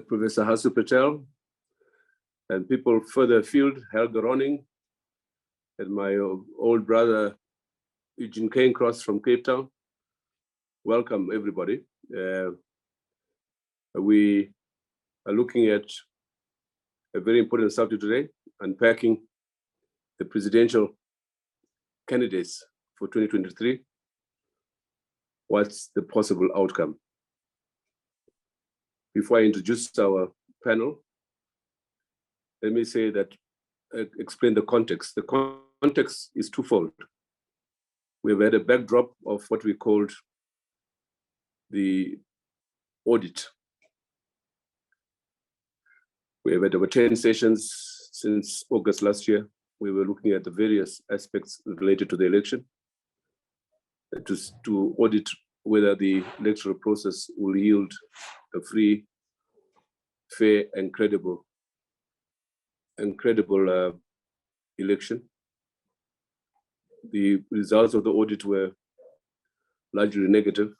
Professor Hasu Patel, and people further afield, Helga Ronning, and my old brother, Eugene Cairncross from Cape Town. Welcome, everybody. We are looking at a very important subject today, unpacking the presidential candidates for 2023. What's the possible outcome? Before I introduce our panel, let me say that, explain the context. The context is twofold. We've had a backdrop of what we called the audit. We have had over 10 sessions since August last year. We were looking at the various aspects related to the election to audit whether the electoral process will yield a free, fair, and credible election. The results of the audit were largely negative.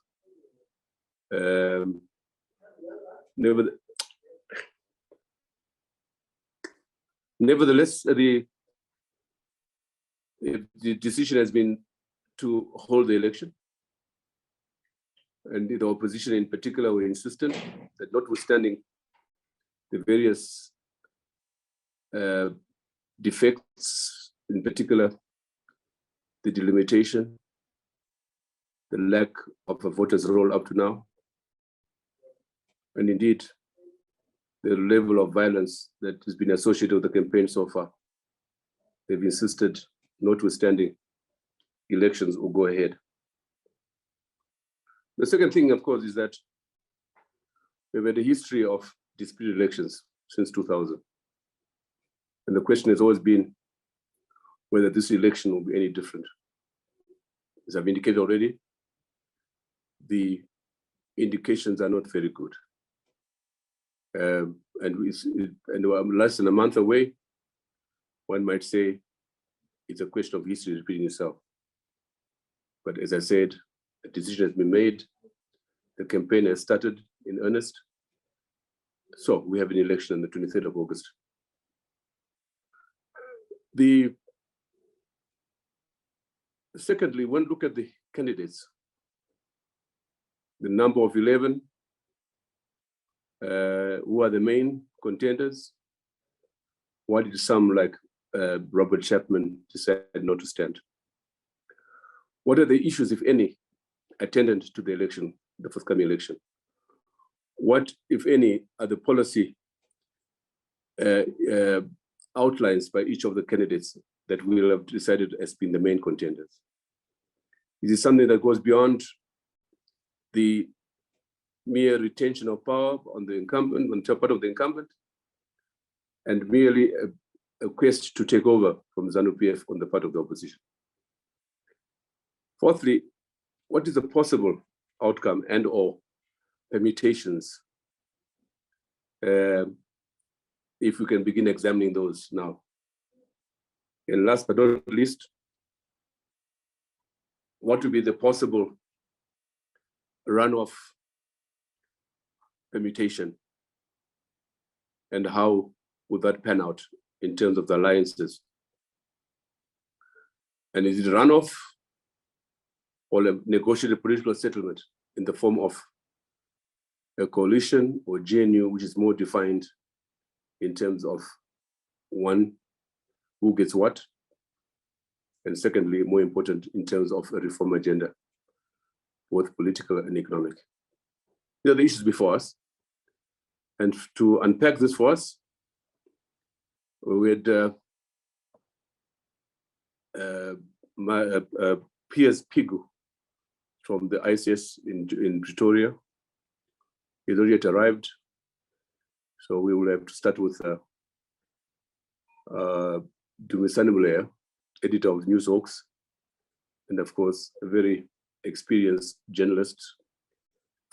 Nevertheless, the decision has been to hold the election. And the opposition in particular were insistent that notwithstanding the various defects, in particular the delimitation, the lack of a voter's roll up to now, and indeed the level of violence that has been associated with the campaign so far, they've insisted, notwithstanding, elections will go ahead. The second thing, of course, is that we've had a history of disputed elections since 2000. And the question has always been whether this election will be any different. As I've indicated already, the indications are not very good. And we're less than a month away. One might say it's a question of history repeating itself. But as I said, a decision has been made. The campaign has started in earnest. So we have an election on the 23rd of August. Secondly, when look at the candidates, the number of 11, who are the main contenders? Why did some like Robert Chapman decide not to stand? What are the issues, if any, attendant to the election, the forthcoming election? What, if any, are the policy outlines by each of the candidates that we will have decided as being the main contenders? Is it something that goes beyond the mere retention of power on the incumbent, on the part of the incumbent, and merely a quest to take over from ZANU-PF on the part of the opposition? Fourthly, what is the possible outcome and or permutations, if we can begin examining those now? And last but not least, what would be the possible runoff permutation, and how would that pan out in terms of the alliances? And is it runoff or a negotiated political settlement in the form of a coalition or GNU, which is more defined in terms of, one, who gets what, and secondly, more important, in terms of a reform agenda, both political and economic? These are the issues before us. And to unpack this for us, we had Piers Pigu from the ICS in Pretoria. He's already arrived. So we will have to start with Dumisani Mulea, editor of Newshawks, and of course, a very experienced journalist,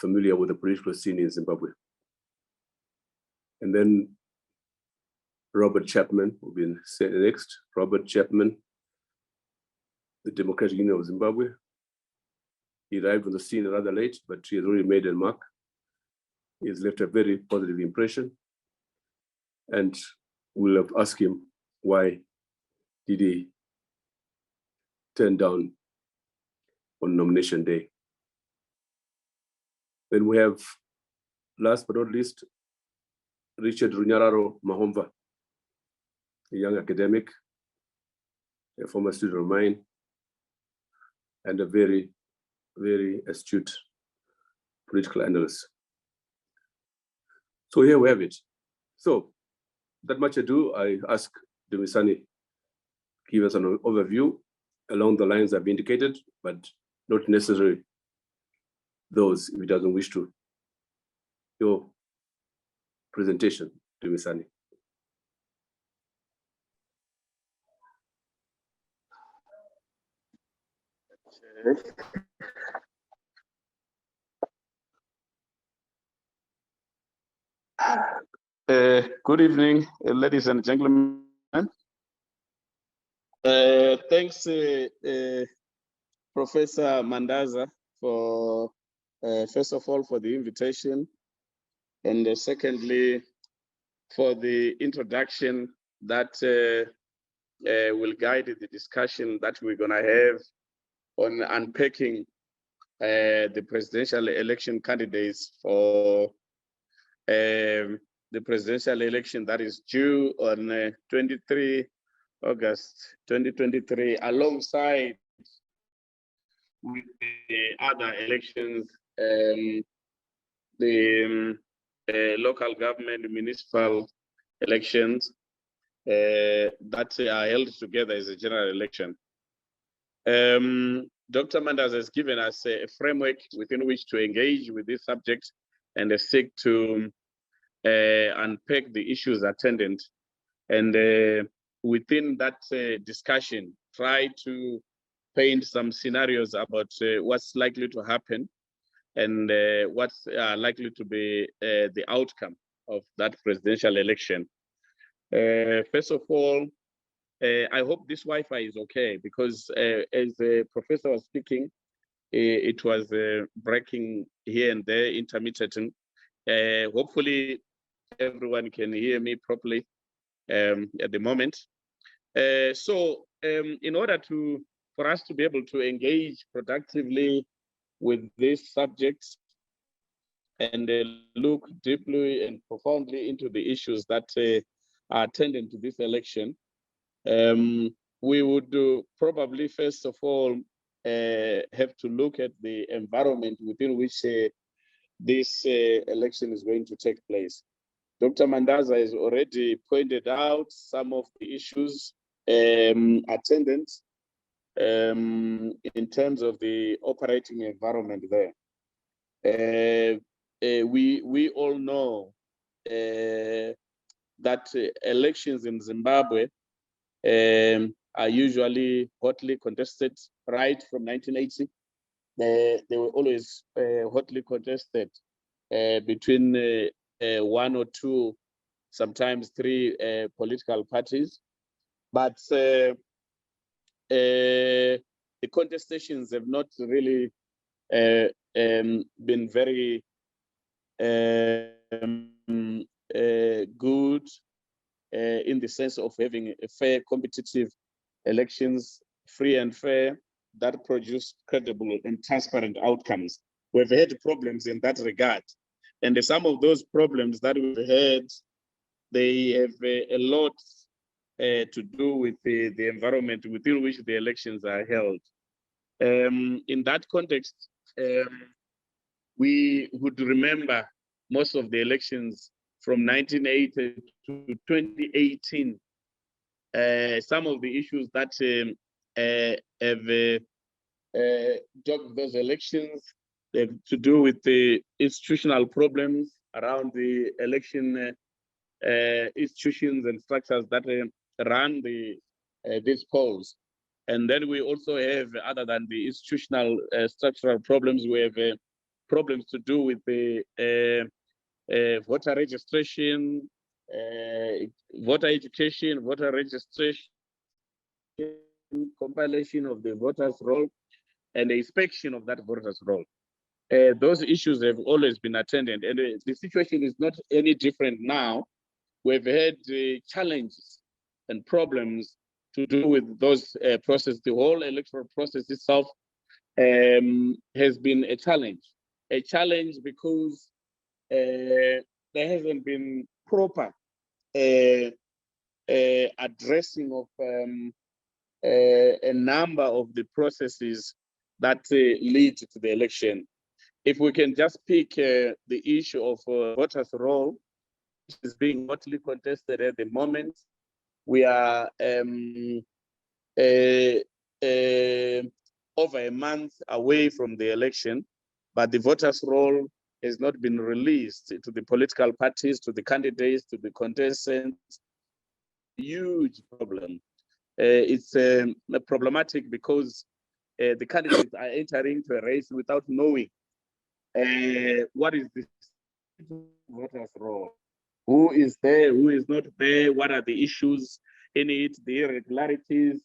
familiar with the political scene in Zimbabwe. And then Robert Chapman will be next. Robert Chapman, the Democratic Union of Zimbabwe. He arrived on the scene rather late, but he has already made a mark. He's left a very positive impression. And we'll have asked him why did he turn down on nomination day. Then we have, last but not least, Richard Runyararo Mahomva, a young academic, a former student of mine, and a very, very astute political analyst. So here we have it. So, without much ado, I ask Dumisani give us an overview along the lines I've indicated, but not necessarily those if he doesn't wish to. Your presentation, Dumisani. Good evening, ladies and gentlemen. Thanks, Professor Mandaza, for first of all for the invitation, and secondly for the introduction that will guide the discussion that we're going to have on unpacking the presidential election candidates for the presidential election that is due on 23 August 2023, alongside with the other elections, the local government, municipal elections that are held together as a general election. Dr. Mandas has given us a framework within which to engage with this subject and seek to unpack the issues attendant, and within that discussion, try to paint some scenarios about what's likely to happen and what's likely to be the outcome of that presidential election. First of all, I hope this Wi-Fi is okay, because as the professor was speaking, it was breaking here and there, intermittent. Hopefully, everyone can hear me properly at the moment. So in order for us to be able to engage productively with these subjects and look deeply and profoundly into the issues that are attendant to this election, we would probably first of all have to look at the environment within which this election is going to take place. Dr. Mandaza has already pointed out some of the issues attendant in terms of the operating environment there. We all know that elections in Zimbabwe are usually hotly contested right from 1980. They were always hotly contested between one or two, sometimes three political parties. But the contestations have not really been very good in the sense of having a fair, competitive elections, free and fair, that produce credible and transparent outcomes. We've had problems in that regard. And some of those problems that we've had, they have a lot to do with the environment within which the elections are held. In that context, we would remember most of the elections from 1980 to 2018. Some of the issues that have dogged those elections have to do with the institutional problems around the election institutions and structures that run these polls. And then we also have, other than the institutional structural problems, we have problems to do with the voter registration, voter education, voter registration, compilation of the voters' roll, and the inspection of that voters' roll. those issues have always been attended, and the situation is not any different now. We've had challenges and problems to do with those processes. The whole electoral process itself has been a challenge because there hasn't been proper addressing of a number of the processes that lead to the election. If we can just pick the issue of voters' roll, which is being hotly contested at the moment, we are over a month away from the election, but the voters' roll has not been released to the political parties, to the candidates, to the contestants. Huge problem. It's problematic because the candidates are entering to a race without knowing what is the voters' roll, who is there, who is not there, what are the issues in it, the irregularities.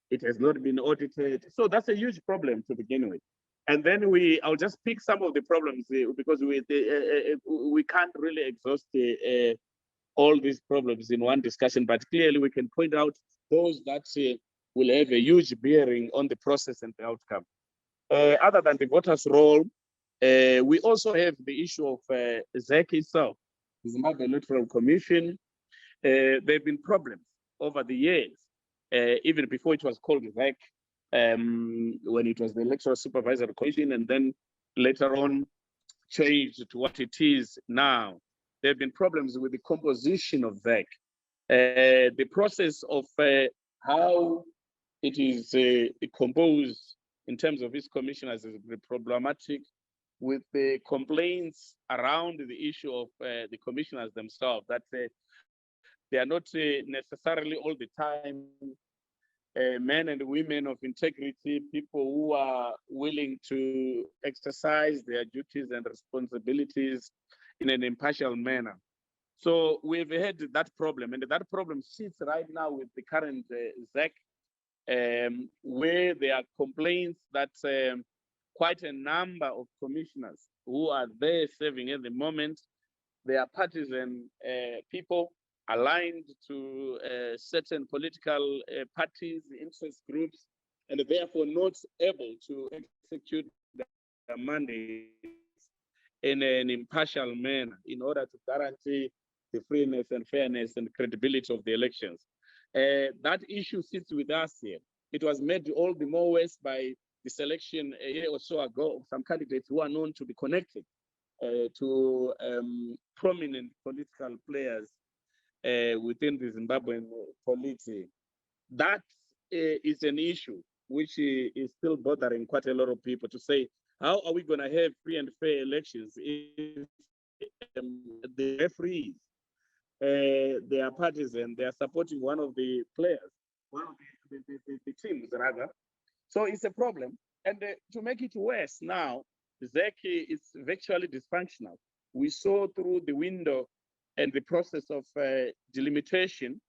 It has not been audited. So that's a huge problem to begin with. And then I'll just pick some of the problems because we can't really exhaust all these problems in one discussion, but clearly we can point out those that will have a huge bearing on the process and the outcome. Other than the voters' roll, we also have the issue of ZAC itself, the Zimbabwe Electoral Commission. There have been problems over the years, even before it was called ZAC, when it was the Electoral Supervisory Commission, and then later on changed to what it is now. There have been problems with the composition of ZAC. The process of how it is composed in terms of its commissioners is problematic, with the complaints around the issue of the commissioners themselves, that they are not necessarily all the time men and women of integrity, people who are willing to exercise their duties and responsibilities in an impartial manner. So we've had that problem, and that problem sits right now with the current ZAC, where there are complaints that quite a number of commissioners who are there serving at the moment, they are partisan people aligned to certain political parties, interest groups, and therefore not able to execute their mandates in an impartial manner in order to guarantee the freeness and fairness and credibility of the elections. That issue sits with us here. It was made all the more worse by the selection a year or so ago of some candidates who are known to be connected to prominent political players within the Zimbabwean polity. That is an issue which is still bothering quite a lot of people, to say, how are we going to have free and fair elections if the referees, they are partisan, they are supporting one of the players, one of the teams rather. So it's a problem. And to make it worse now, ZAC is virtually dysfunctional. We saw through the window and the process of delimitation,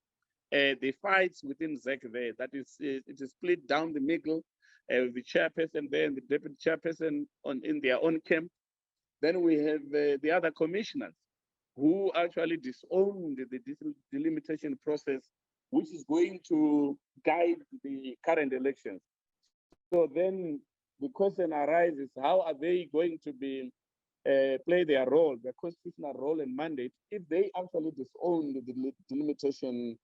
the fights within ZAC there, that is, it is split down the middle, the chairperson there and the deputy chairperson in their own camp. Then we have the other commissioners who actually disowned the delimitation process, which is going to guide the current elections. So then the question arises, how are they going to be play their role, their constitutional role and mandate, if they actually disown the delimitation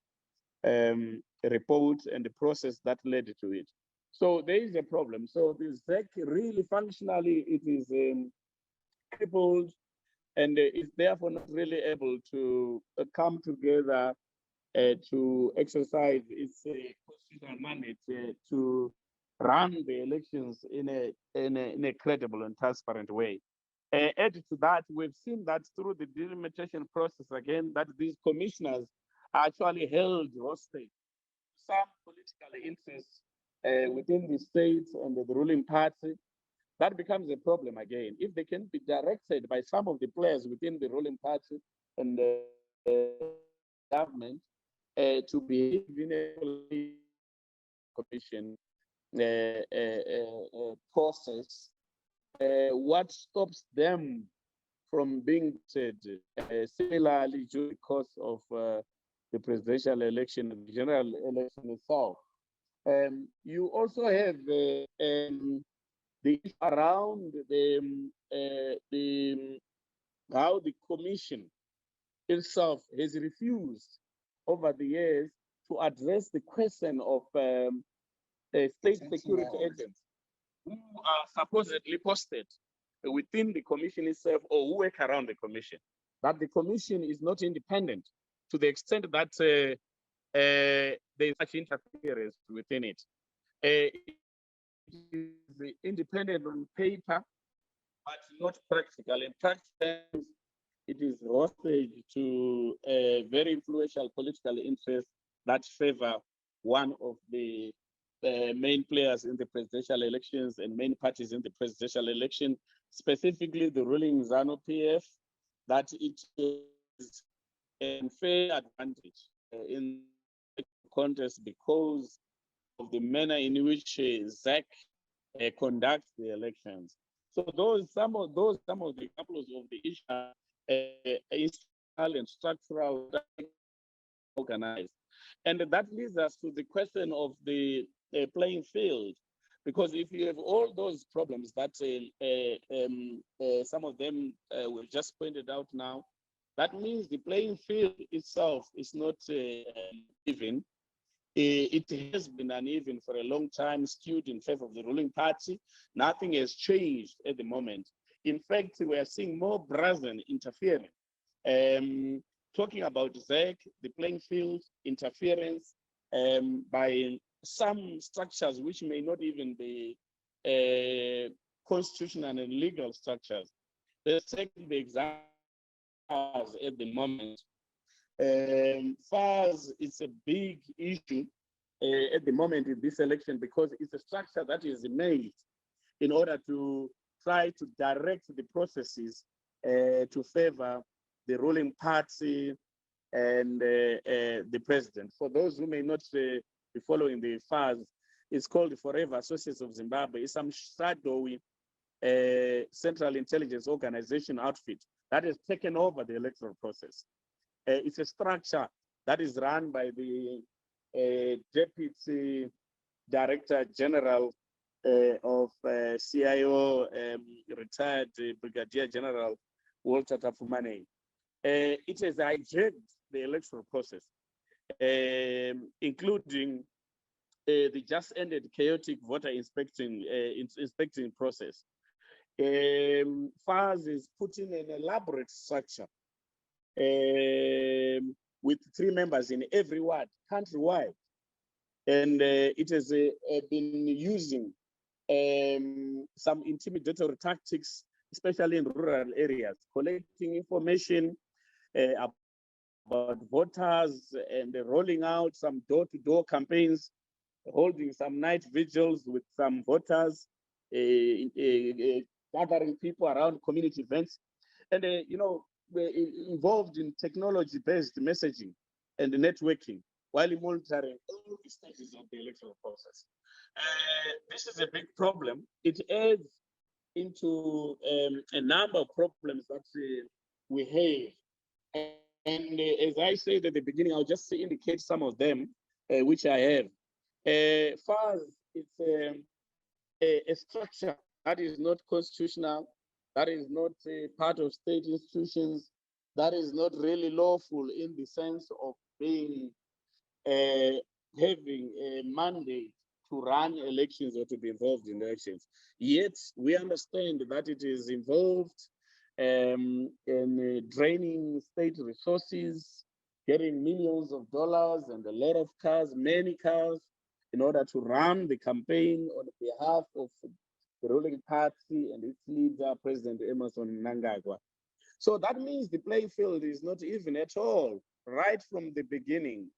report and the process that led to it? So there is a problem. So the ZAC really functionally, it is crippled, and is therefore not really able to come together to exercise its constitutional mandate to run the elections in a credible and transparent way. Added to that, we've seen that through the delimitation process again, that these commissioners are actually held hostage. Some political interests within the states and the ruling party, that becomes a problem again. If they can be directed by some of the players within the ruling party and the government to behave in a commission process, what stops them from being elected, similarly during the course of the presidential election, the general election itself. You also have the issue around how the commission itself has refused over the years to address the question of state security agents who are supposedly posted within the commission itself or who work around the commission. That the commission is not independent to the extent that there is such interference within it. It is independent on paper, but not practical. In practice, it is hostage to very influential political interests that favor one of the main players in the presidential elections and main parties in the presidential election, specifically the ruling ZANU-PF, that it is a unfair advantage in the contest because of the manner in which ZAC conducts the elections. So some of the examples of the issues institutional and structural organized. And that leads us to the question of the playing field, because if you have all those problems that some of them were just pointed out now, that means the playing field itself is not even. It has been uneven for a long time, skewed in favor of the ruling party. Nothing has changed at the moment. In fact, we are seeing more brazen interference. Talking about ZEC, the playing field, interference by some structures which may not even be constitutional and legal structures. Let's take the examples at the moment. FARS is a big issue at the moment in this election because it's a structure that is made in order to try to direct the processes to favor the ruling party and the president. For those who may not be following the FARS, it's called the Forever Associates of Zimbabwe. It's some shadowy Central Intelligence Organization outfit that has taken over the electoral process. It's a structure that is run by the Deputy Director General of CIO, retired Brigadier General Walter Tafumane. It has hijacked the electoral process, including the just ended chaotic voter inspecting process. FARS is putting an elaborate structure with 3 members in every ward, countrywide. And it has been using some intimidatory tactics, especially in rural areas, collecting information about voters and rolling out some door-to-door campaigns, holding some night vigils with some voters, gathering people around community events. And, we're involved in technology-based messaging and networking while monitoring all the stages of the electoral process. This is a big problem. It adds into a number of problems that we have. And as I said at the beginning, I'll just indicate some of them, which I have. FARS, it's a structure that is not constitutional, that is not part of state institutions, that is not really lawful in the sense of being having a mandate to run elections or to be involved in elections. Yet we understand that it is involved in draining state resources, getting millions of dollars and a lot of cars, many cars, in order to run the campaign on behalf of the ruling party and its leader, President Emerson Mnangagwa. So that means the playing field is not even at all, right from the beginning.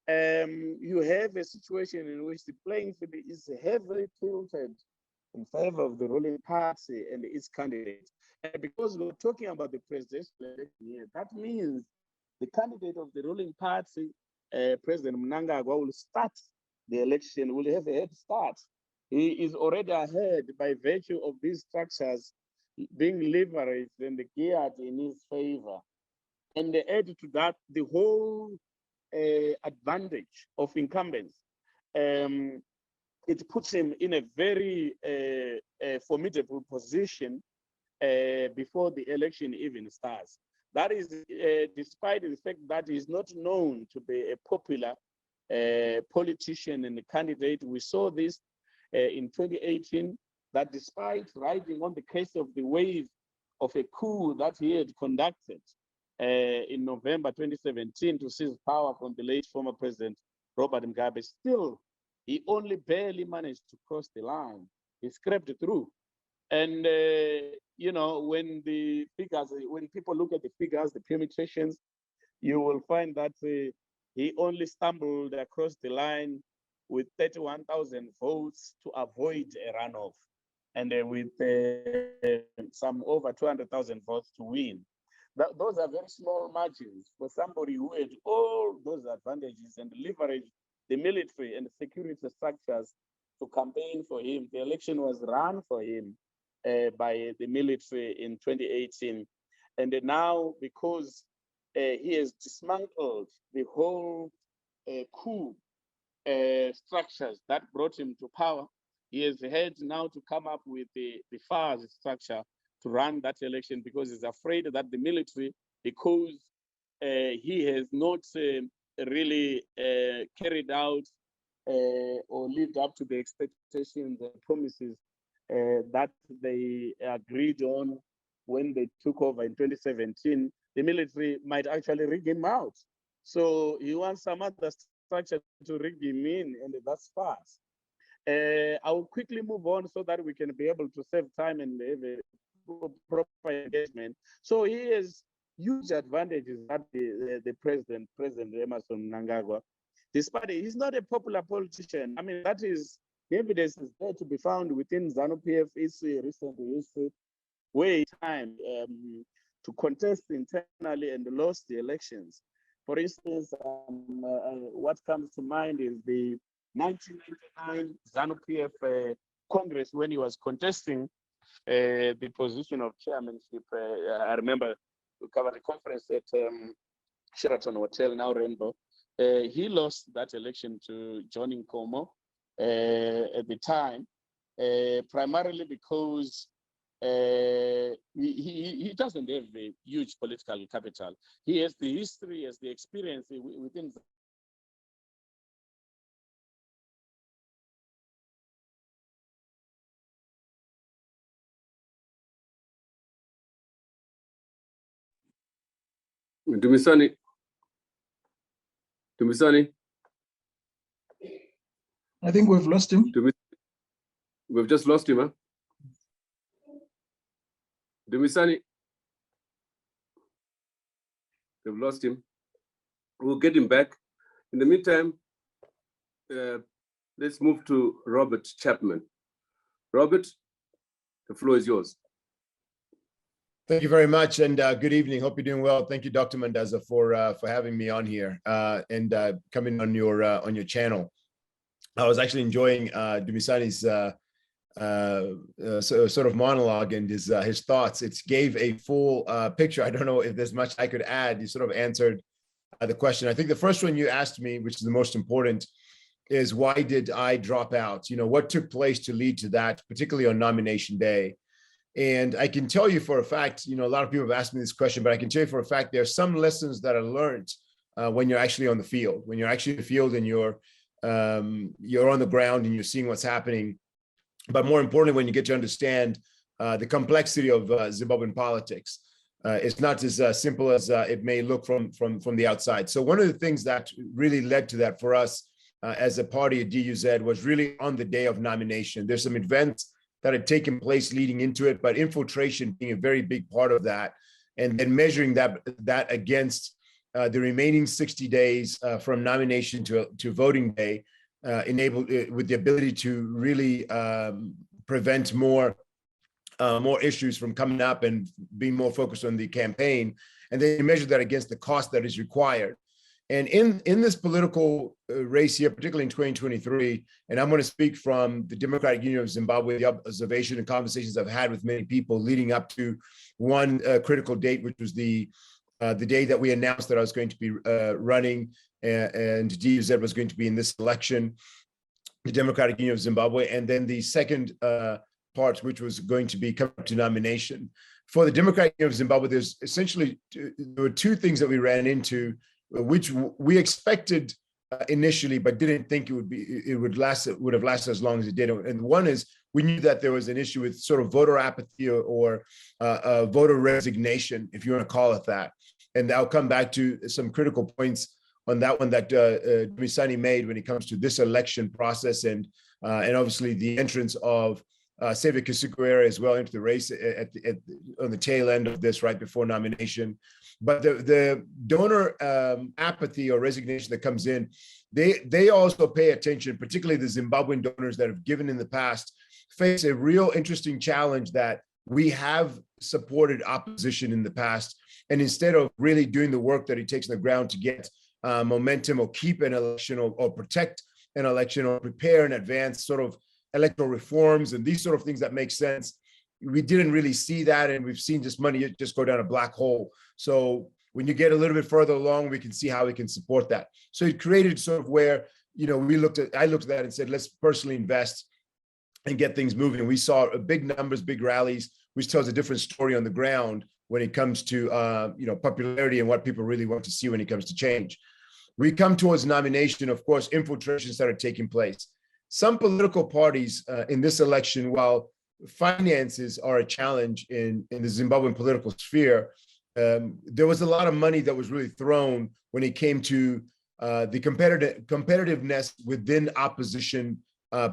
You have a situation in which the playing field is heavily tilted in favor of the ruling party and its candidate. And because we're talking about the presidential election here, that means the candidate of the ruling party, President Mnangagwa, will start the election, will have a head start he is already ahead by virtue of these structures being leveraged and geared in his favor. And add to that the whole advantage of incumbents. It puts him in a very formidable position before the election even starts. That is despite the fact that he's not known to be a popular politician and a candidate. We saw this in 2018, that despite riding on the case of the wave of a coup that he had conducted in November 2017 to seize power from the late former president, Robert Mugabe, still, he only barely managed to cross the line. He scraped through. And, you know, when the figures, when people look at the figures, the permutations, you will find that he only stumbled across the line with 31,000 votes to avoid a runoff, and with some over 200,000 votes to win. Those are very small margins for somebody who had all those advantages and leveraged the military and security structures to campaign for him. The election was run for him by the military in 2018. And now, because he has dismantled the whole coup structures that brought him to power, he has had now to come up with the FARS structure to run that election, because he's afraid that the military, because he has not really carried out or lived up to the expectations and promises that they agreed on when they took over in 2017, the military might actually rig him out. So he wants some other structure to rig him in, and that's fast. I will quickly move on so that we can be able to save time and have a proper engagement. So he has huge advantages that the president Emerson Mnangagwa, despite he's not a popular politician. I mean, that is, the evidence is there to be found within ZANU-PF history, recent history, way time to contest internally and lost the elections. For instance, what comes to mind is the 1999 ZANU-PF Congress, when he was contesting the position of chairmanship. I remember we covered a conference at Sheraton Hotel, now Rainbow. He lost that election to John Nkomo at the time, primarily because he doesn't have a huge political capital. He has the history, has the experience within. Dumisani. I think we've lost him. We've just lost him, huh? Dumisani. We've lost him. We'll get him back. In the meantime, let's move to Robert Chapman. Robert, the floor is yours. Thank you very much, and good evening. Hope you're doing well. Thank you, Dr. Mandaza, for having me on here and coming on your channel. I was actually enjoying Dumisani's sort of monologue and his thoughts. It gave a full picture. I don't know if there's much I could add. You sort of answered the question. I think the first one you asked me, which is the most important, is why did I drop out? You know, what took place to lead to that, particularly on nomination day? And I can tell you for a fact, you know, a lot of people have asked me this question, but I can tell you for a fact, there are some lessons that are learned when you're actually on the field, when you're actually in the field and you're on the ground and you're seeing what's happening. But more importantly, when you get to understand the complexity of Zimbabwean politics, it's not as simple as it may look from the outside. So one of the things that really led to that for us as a party at DUZ was really on the day of nomination. There's some events that had taken place leading into it, but infiltration being a very big part of that, and then measuring that against the remaining 60 days from nomination to voting day, enabled with the ability to really prevent more issues from coming up and being more focused on the campaign, and then you measure that against the cost that is required. And in this political race here, particularly in 2023, and I'm going to speak from the Democratic Union of Zimbabwe, the observation and conversations I've had with many people leading up to one critical date, which was the day that we announced that I was going to be running and DZ was going to be in this election, the Democratic Union of Zimbabwe, and then the second part, which was going to be coming up to nomination. For the Democratic Union of Zimbabwe, there were two things that we ran into, which we expected initially, but didn't think it would have lasted as long as it did. And one is we knew that there was an issue with sort of voter apathy or voter resignation, if you want to call it that. And I'll come back to some critical points on that one that Misani made when it comes to this election process and obviously the entrance of Xavier Kisukuere as well into the race on the tail end of this, right before nomination. But the donor apathy or resignation that comes in, they also pay attention, particularly the Zimbabwean donors that have given in the past, face a real interesting challenge that we have supported opposition in the past. And instead of really doing the work that it takes on the ground to get momentum or keep an election or protect an election or prepare in advance sort of electoral reforms and these sort of things that make sense, we didn't really see that. And we've seen just money just go down a black hole. So when you get a little bit further along, we can see how we can support that. So it created sort of where, I looked at that and said, let's personally invest and get things moving. And we saw big numbers, big rallies, which tells a different story on the ground when it comes to popularity and what people really want to see when it comes to change. We come towards nomination, of course, infiltration started taking place. Some political parties in this election, while finances are a challenge in the Zimbabwean political sphere, there was a lot of money that was really thrown when it came to the competitiveness within opposition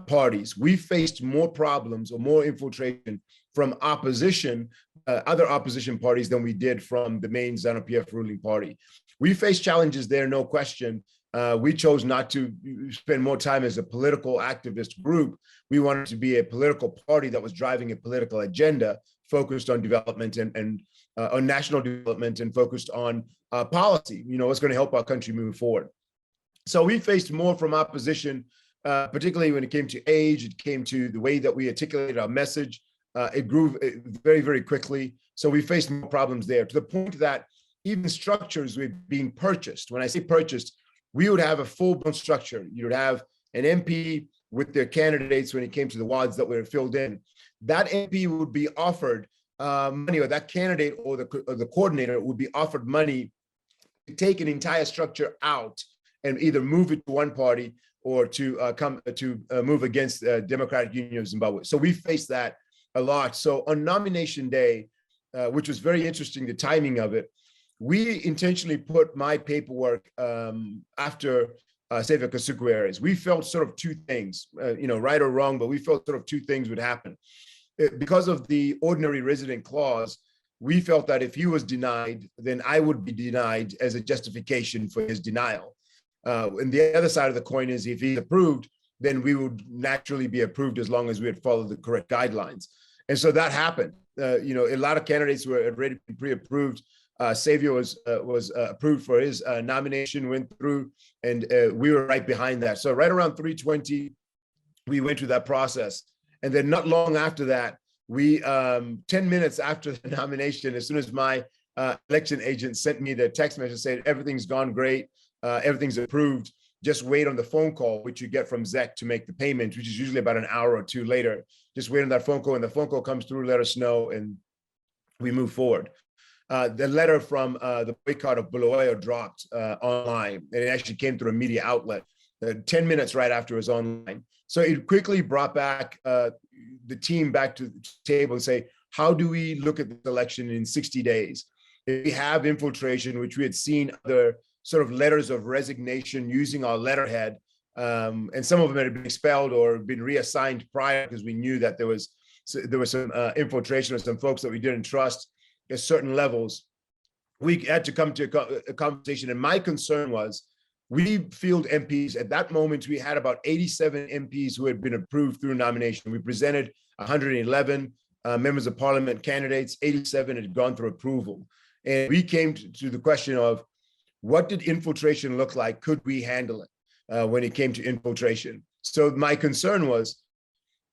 parties. We faced more problems or more infiltration from opposition, other opposition parties than we did from the main ZANU-PF ruling party. We faced challenges there, no question. We chose not to spend more time as a political activist group. We wanted to be a political party that was driving a political agenda focused on development and on national development and focused on policy, what's going to help our country move forward. So we faced more from opposition, particularly when it came to age, it came to the way that we articulated our message. It grew very, very quickly. So we faced more problems there to the point that even structures were being purchased. When I say purchased, we would have a full-blown structure. You would have an MP with their candidates when it came to the wards that were filled in. That MP would be offered money, or that candidate or the coordinator would be offered money to take an entire structure out and either move it to one party or to move against the Democratic Union of Zimbabwe. So we faced that a lot. So on nomination day, which was very interesting, the timing of it, we intentionally put my paperwork after Xavier Kisukuere's. We felt sort of two things, right or wrong, but we felt sort of two things would happen. Because of the ordinary resident clause, we felt that if he was denied, then I would be denied as a justification for his denial. And the other side of the coin is if he's approved, then we would naturally be approved as long as we had followed the correct guidelines. And so that happened. A lot of candidates were already pre-approved. Xavier was approved for his nomination, went through, and we were right behind that. So right around 3:20, we went through that process. And then not long after that, we 10 minutes after the nomination, as soon as my election agent sent me the text message saying, everything's gone great, everything's approved, just wait on the phone call, which you get from ZEC to make the payment, which is usually about an hour or two later. Just wait on that phone call, and the phone call comes through, let us know, and we move forward. The letter from the boycott of Bulawayo dropped online, and it actually came through a media outlet 10 minutes right after it was online. So it quickly brought back the team back to the table and say, how do we look at this election in 60 days? If we have infiltration, which we had seen other sort of letters of resignation using our letterhead, and some of them had been expelled or been reassigned prior because we knew that there was some infiltration of some folks that we didn't trust at certain levels. We had to come to a conversation, and my concern was we field MPs. At that moment, we had about 87 MPs who had been approved through nomination. We presented 111 members of parliament candidates, 87 had gone through approval. And we came to the question of, what did infiltration look like? Could we handle it when it came to infiltration? So my concern was,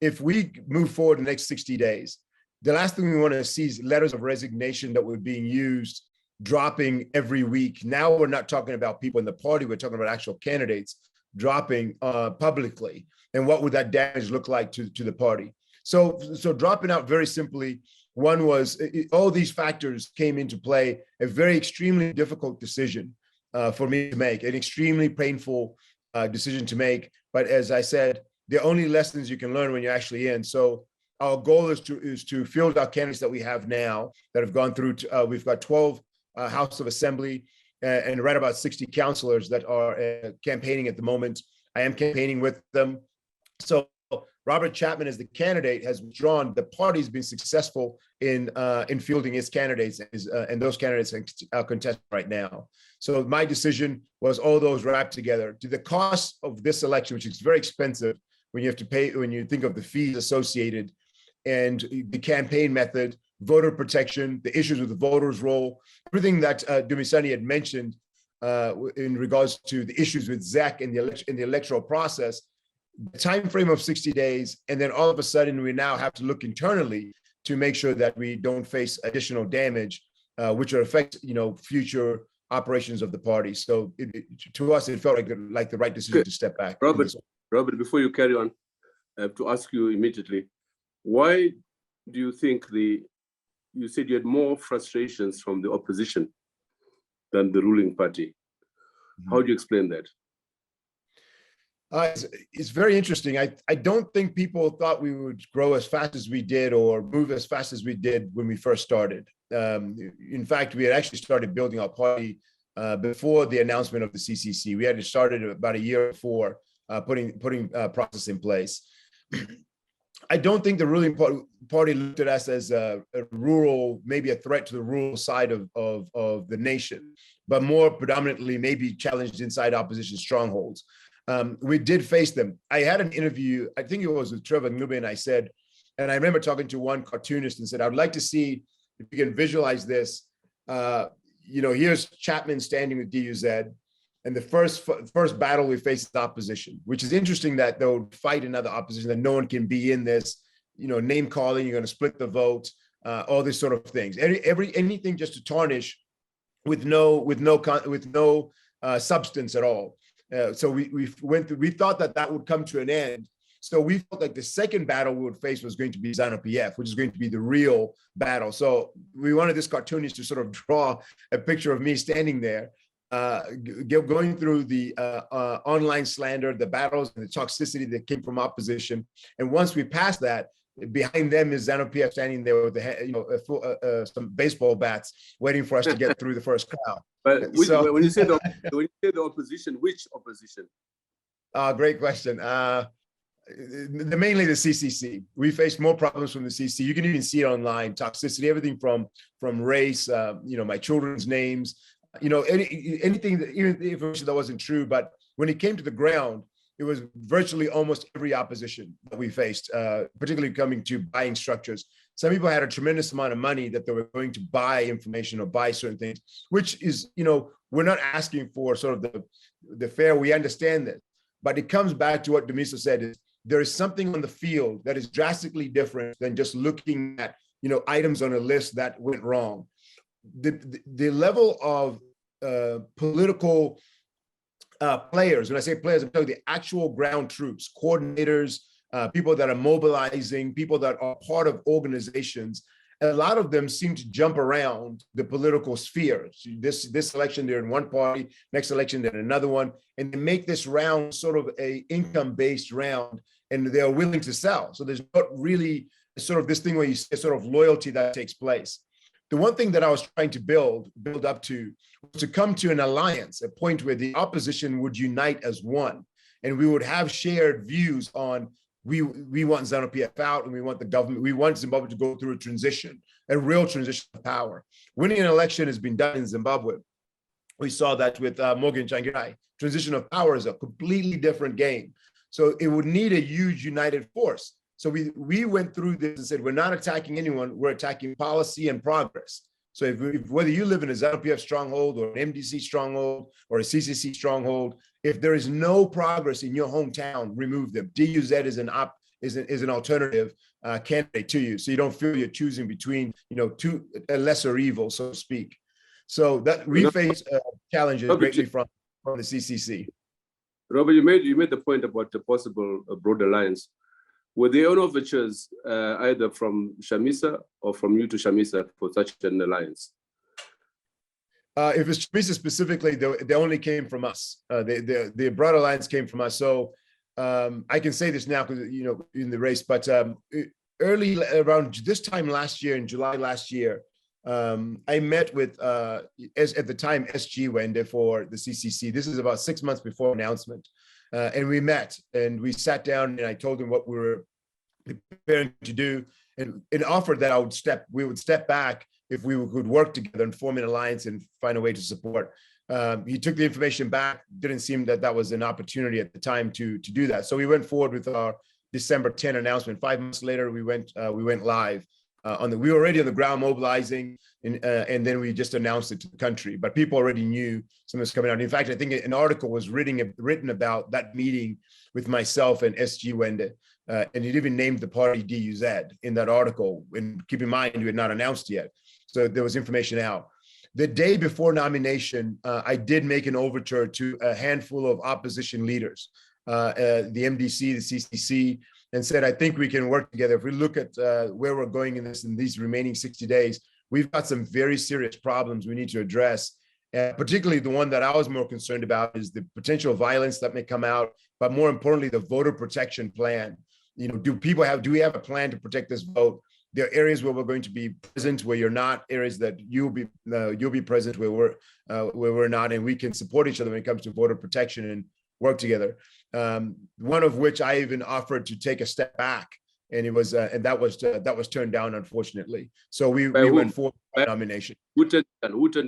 if we move forward the next 60 days, the last thing we want to see is letters of resignation that were being used, dropping every week. Now we're not talking about people in the party, we're talking about actual candidates dropping publicly. And what would that damage look like to the party? So dropping out, very simply, one was all these factors came into play, a very extremely difficult decision for me to make, an extremely painful decision to make. But as I said, the only lessons you can learn when you're actually in. So our goal is to field our candidates that we have now that have gone through. We've got 12 House of Assembly and right about 60 councillors that are campaigning at the moment. I am campaigning with them. So Robert Chapman, as the candidate, has withdrawn. The party's been successful in fielding its candidates, and those candidates are contested right now. So my decision was all those wrapped together. To the cost of this election, which is very expensive when you have to pay, when you think of the fees associated, and the campaign method, voter protection, the issues with the voters' roll, everything that Dumisani had mentioned in regards to the issues with ZAC in the electoral process, the time frame of 60 days, and then all of a sudden we now have to look internally to make sure that we don't face additional damage, which will affect future operations of the party. So to us, it felt like the right decision to step back. Robert, before you carry on, I have to ask you immediately, why do you think you said you had more frustrations from the opposition than the ruling party? How do you explain that? It's very interesting. I don't think people thought we would grow as fast as we did or move as fast as we did when we first started. In fact, we had actually started building our party before the announcement of the CCC. We had started about a year before putting process in place. I don't think the ruling party looked at us as a rural, maybe a threat to the rural side of the nation, but more predominantly maybe challenged inside opposition strongholds. We did face them. I had an interview, I think it was with Trevor Ngube, and I said, and I remember talking to one cartoonist and said, I would like to see if you can visualize this. Here's Chapman standing with DUZ, and the first battle we face is opposition, which is interesting that they'll fight another opposition, that no one can be in this, name calling, you're going to split the vote, all these sort of things. Anything just to tarnish with no substance at all. So we thought that would come to an end. So we felt like the second battle we would face was going to be ZANU-PF, which is going to be the real battle. So we wanted this cartoonist to sort of draw a picture of me standing there, going through the online slander, the battles, and the toxicity that came from opposition. And once we passed that, behind them is ZANU-PF standing there with some baseball bats, waiting for us to get through the first crowd. But when you say the opposition, which opposition? Great question. Mainly the CCC. We faced more problems from the CCC. You can even see it online, toxicity, everything from race, my children's names, anything, even the information that wasn't true. But when it came to the ground, it was virtually almost every opposition that we faced, particularly coming to buying structures. Some people had a tremendous amount of money that they were going to buy information or buy certain things, which is, we're not asking for sort of the fair, we understand that. But it comes back to what Dumiso said, is there is something on the field that is drastically different than just looking at, items on a list that went wrong. The level of political players, when I say players, I'm talking the actual ground troops, coordinators, people that are mobilizing, people that are part of organizations. A lot of them seem to jump around the political sphere. This election, they're in one party, next election, they're in another one, and they make this round sort of a income-based round, and they're willing to sell. So there's not really sort of this thing where you see sort of loyalty that takes place. The one thing that I was trying to build up to was to come to an alliance, a point where the opposition would unite as one, and we would have shared views on we want ZANU-PF out, and we want the government, we want Zimbabwe to go through a transition, a real transition of power. Winning an election has been done in Zimbabwe. We saw that with Morgan Tsvangirai. Transition of power is a completely different game. So it would need a huge united force. So we went through this and said, we're not attacking anyone, we're attacking policy and progress. So if whether you live in a ZANU-PF stronghold or an MDC stronghold or a CCC stronghold, if there is no progress in your hometown, remove them. DUZ is an alternative candidate to you, so you don't feel you're choosing between a lesser evil, so to speak. So that reface challenges greatly from the CCC. Robert, you made the point about the possible broad alliance. Were there any overtures either from Chamisa or from you to Chamisa for such an alliance? If it's Chamisa specifically, they only came from us. The broad alliance came from us. So I can say this now because in the race, but early around this time last year, in July last year, I met with at the time SG Wende for the CCC. This is about 6 months before announcement. And we met and we sat down and I told him what we were preparing to do and offered that we would step back if we could work together and form an alliance and find a way to support. He took the information back. Didn't seem that was an opportunity at the time to do that. So we went forward with our December 10 announcement. 5 months later, we went live. We were already on the ground mobilizing, and then we just announced it to the country. But people already knew something was coming out. In fact, I think an article was written about that meeting with myself and SG Wende, and it even named the party DUZ in that article. And keep in mind, we had not announced yet, so there was information out. The day before nomination, I did make an overture to a handful of opposition leaders, the MDC, the CCC, and said, I think we can work together. If we look at where we're going in these remaining 60 days, we've got some very serious problems we need to address. Particularly the one that I was more concerned about is the potential violence that may come out, but more importantly, the voter protection plan. Do we have a plan to protect this vote? There are areas where we're going to be present, where you're not, areas that you'll be present where we're not, and we can support each other when it comes to voter protection and work together. One of which I even offered to take a step back, and that was turned down, unfortunately. So we went for nomination. Who turned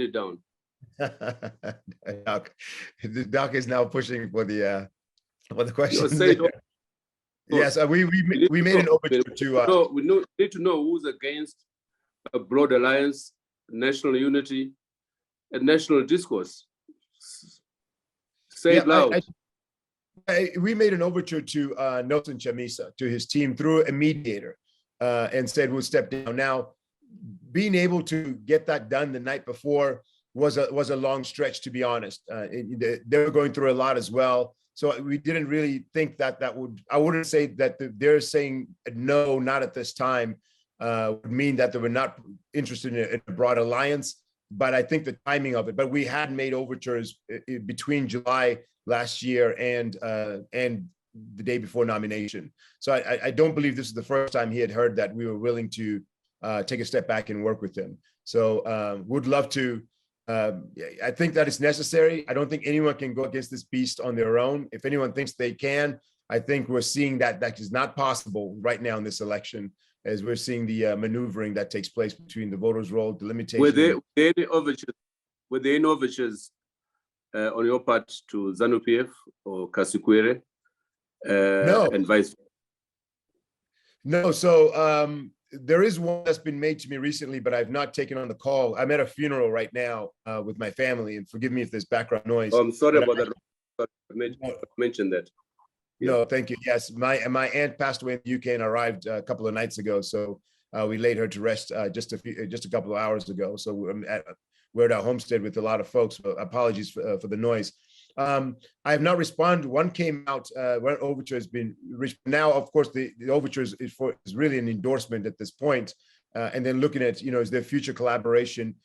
it down? Doc is now pushing for the question. Yes, we made an overture to. We need to know who's against a broad alliance, national unity, and national discourse. Say it loud. We made an overture to Nelson Chamisa, to his team, through a mediator, and said we'll step down. Now, being able to get that done the night before was a long stretch, to be honest. They were going through a lot as well. So we didn't really think that would, I wouldn't say that they're saying no, not at this time, would mean that they were not interested in a broad alliance, but I think the timing of it. But we had made overtures between July last year and the day before nomination. So I don't believe this is the first time he had heard that we were willing to take a step back and work with him. So would love to. I think that it's necessary. I don't think anyone can go against this beast on their own. If anyone thinks they can, I think we're seeing that is not possible right now in this election, as we're seeing the maneuvering that takes place between the voters' roll, the limitation. Were there any overtures on your part to ZANU-PF or Kasikwere? No. And vice versa? No. So there is one that's been made to me recently, but I've not taken on the call. I'm at a funeral right now with my family, and forgive me if there's background noise. Oh, I'm sorry about that. I mentioned that. Yeah. No, thank you. Yes, my aunt passed away in the UK and arrived a couple of nights ago, so we laid her to rest just a couple of hours ago. So we're at our homestead with a lot of folks. So apologies for the noise. I have not responded. One came out, one overture has been reached. Now, of course, the overture is really an endorsement at this point. And then looking at, is there future collaboration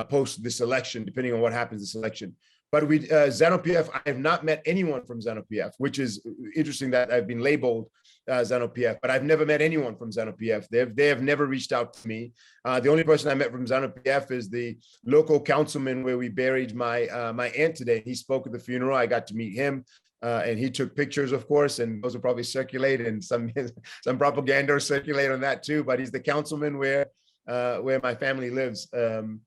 post this election, depending on what happens this election. But ZANU-PF, I have not met anyone from ZANU-PF, which is interesting that I've been labeled ZANU-PF, but I've never met anyone from ZANU-PF. They have never reached out to me. The only person I met from ZANU-PF is the local councilman where we buried my aunt today. He spoke at the funeral. I got to meet him, and he took pictures, of course, and those will probably circulate, and some propaganda circulate on that too. But he's the councilman where my family lives, and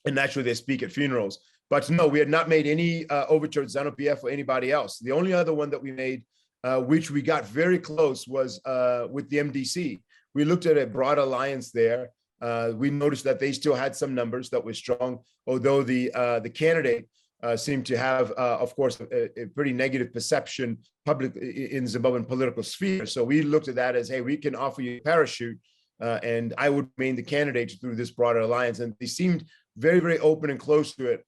naturally they speak at funerals. But no, we had not made any overture to ZANU-PF or anybody else. The only other one that we made, which we got very close, was with the MDC. We looked at a broad alliance there, We noticed that they still had some numbers that were strong, although the candidate seemed to have, of course, a pretty negative perception public in Zimbabwean political sphere. So we looked at that as, hey, we can offer you a parachute, and I would remain the candidate through this broader alliance. And they seemed very, very open and close to it.